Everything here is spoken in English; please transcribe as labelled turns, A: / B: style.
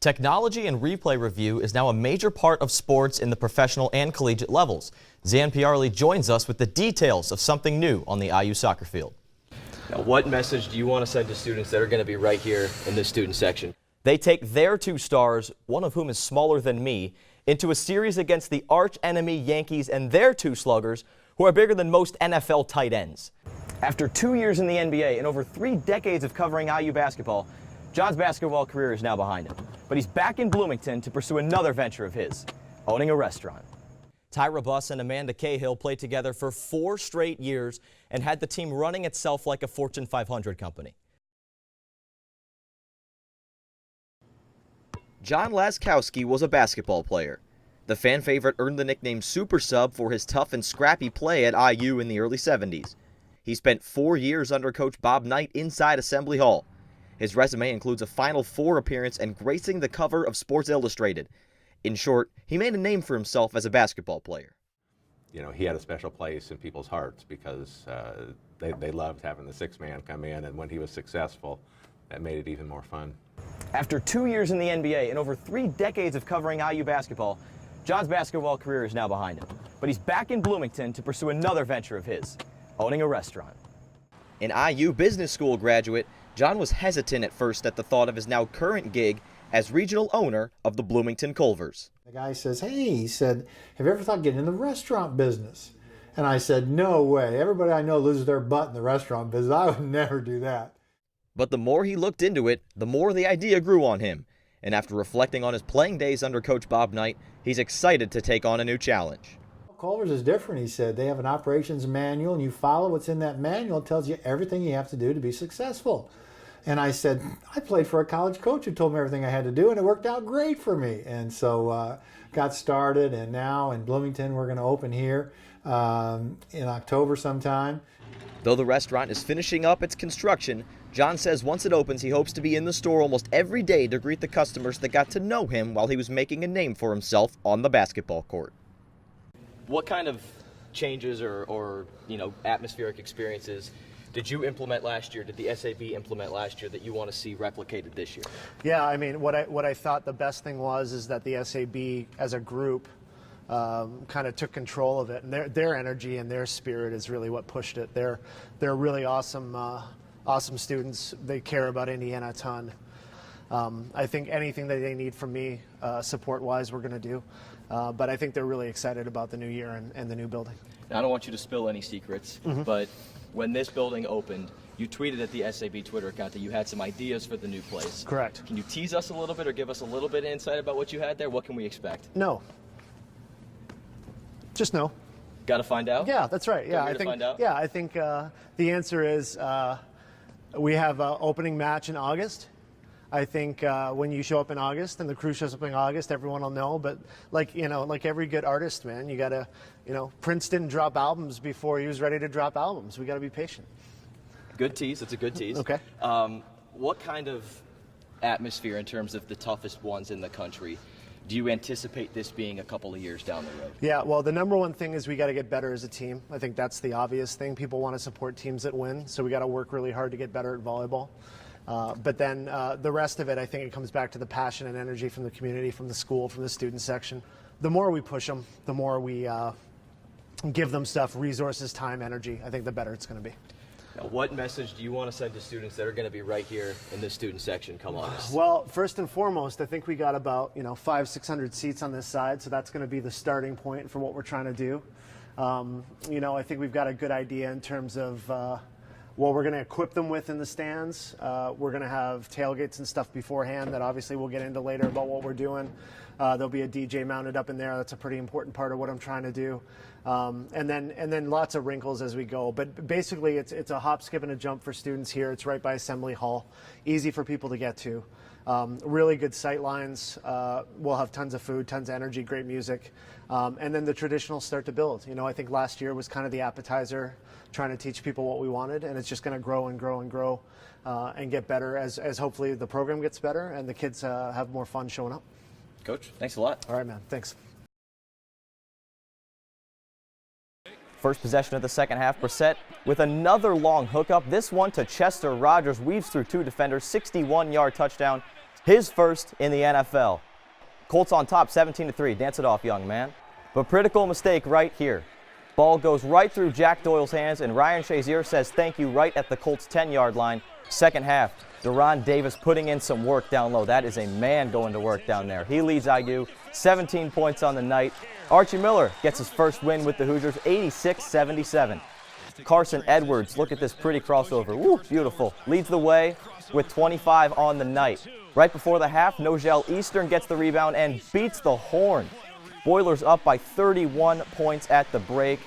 A: Technology and replay review is now a major part of sports in the professional and collegiate levels. Zan Piarli joins us with the details of something new on the IU soccer field. Now, what message do you want to send to students that are going to be right here in this student section? They take their two stars, one of whom is smaller than me, into a series against the arch enemy Yankees and their two sluggers, who are bigger than most NFL tight ends. After 2 years in the NBA and over 3 decades of covering IU basketball, John's basketball career is now behind him. But he's back in Bloomington to pursue another venture of his, owning a restaurant. Tyra Buss and Amanda Cahill played together for 4 straight years and had the team running itself like a Fortune 500 company. John Laskowski was a basketball player. The fan favorite earned the nickname Super Sub for his tough and scrappy play at IU in the early 70s. He spent 4 years under Coach Bob Knight inside Assembly Hall. His resume includes a Final Four appearance and gracing the cover of Sports Illustrated. In short, he made a name for himself as a basketball player.
B: You know, he had a special place in people's hearts because they loved having the sixth man come in, and when he was successful, that made it even more fun.
A: After 2 years in the NBA and over 3 decades of covering IU basketball, John's basketball career is now behind him. But he's back in Bloomington to pursue another venture of his, owning a restaurant. An IU business school graduate, John was hesitant at first at the thought of his now current gig as regional owner of the Bloomington Culvers.
C: The guy says, hey, he said, have you ever thought of getting in the restaurant business? And I said, no way. Everybody I know loses their butt in the restaurant business. I would never do that.
A: But the more he looked into it, the more the idea grew on him. And after reflecting on his playing days under Coach Bob Knight, he's excited to take on a new challenge.
C: Culver's is different, he said. They have an operations manual, and you follow what's in that manual. It tells you everything you have to do to be successful. And I said, I played for a college coach who told me everything I had to do, and it worked out great for me. And so got started, and now in Bloomington we're going to open here in October sometime.
A: Though the restaurant is finishing up its construction, John says once it opens, he hopes to be in the store almost every day to greet the customers that got to know him while he was making a name for himself on the basketball court. What kind of changes or atmospheric experiences did you implement last year, did the SAB implement last year that you want to see replicated this year?
D: Yeah, I mean, what I thought the best thing is that the SAB as a group kind of took control of it, and their energy and their spirit is really what pushed it. They're really awesome students. They care about Indiana a ton. I think anything that they need from me support-wise we're going to do. But I think they're really excited about the new year and the new building.
A: Now, I don't want you to spill any secrets, but when this building opened, you tweeted at the SAB Twitter account that you had some ideas for the new place.
D: Correct.
A: Can you tease us a little bit or give us a little bit of insight about what you had there? What can we expect?
D: No. Just no.
A: Got to find out?
D: Yeah, that's right. Yeah, I think the answer is we have an opening match in August. I think when you show up in August and the crew shows up in August, everyone will know. But like every good artist, man, you gotta, Prince didn't drop albums before he was ready to drop albums. We gotta be patient.
A: Good tease. It's a good tease.
D: Okay.
A: What kind of atmosphere in terms of the toughest ones in the country do you anticipate this being a couple of years down the road?
D: Yeah, well, the number one thing is we got to get better as a team. I think that's the obvious thing. People want to support teams that win, so we got to work really hard to get better at volleyball. But then the rest of it, I think it comes back to the passion and energy from the community, from the school, from the student section. The more we push them, the more we give them stuff, resources, time, energy, I think the better it's going to be.
A: Now, what message do you want to send to students that are going to be right here in this student section come August?
D: Well, first and foremost, I think we got about 500-600 seats on this side, so that's going to be the starting point for what we're trying to do. I think we've got a good idea in terms of what we're going to equip them with in the stands. We're going to have tailgates and stuff beforehand that obviously we'll get into later about what we're doing. There'll be a DJ mounted up in there. That's a pretty important part of what I'm trying to do. And then lots of wrinkles as we go. But basically it's a hop, skip, and a jump for students here. It's right by Assembly Hall. Easy for people to get to. Really good sight lines. We'll have tons of food, tons of energy, great music. And then the traditional start to build. I think last year was kind of the appetizer, trying to teach people what we wanted, and it's just going to grow and grow and grow and get better as hopefully the program gets better and the kids have more fun showing up.
A: Coach, thanks a lot.
D: All right, man. Thanks.
A: First possession of the second half, Brissett with another long hookup. This one to Chester Rogers, weaves through 2 defenders, 61-yard touchdown. His first in the NFL. Colts on top 17-3. Dance it off, young man. But critical mistake right here. Ball goes right through Jack Doyle's hands, and Ryan Shazier says thank you right at the Colts 10-yard line. Second half, Deron Davis putting in some work down low. That is a man going to work down there. He leads IU 17 points on the night. Archie Miller gets his first win with the Hoosiers, 86-77. Carson Edwards, look at this pretty crossover. Woo, beautiful. Leads the way with 25 on the night. Right before the half, Nogel Eastern gets the rebound and beats the horn. Boilers up by 31 points at the break.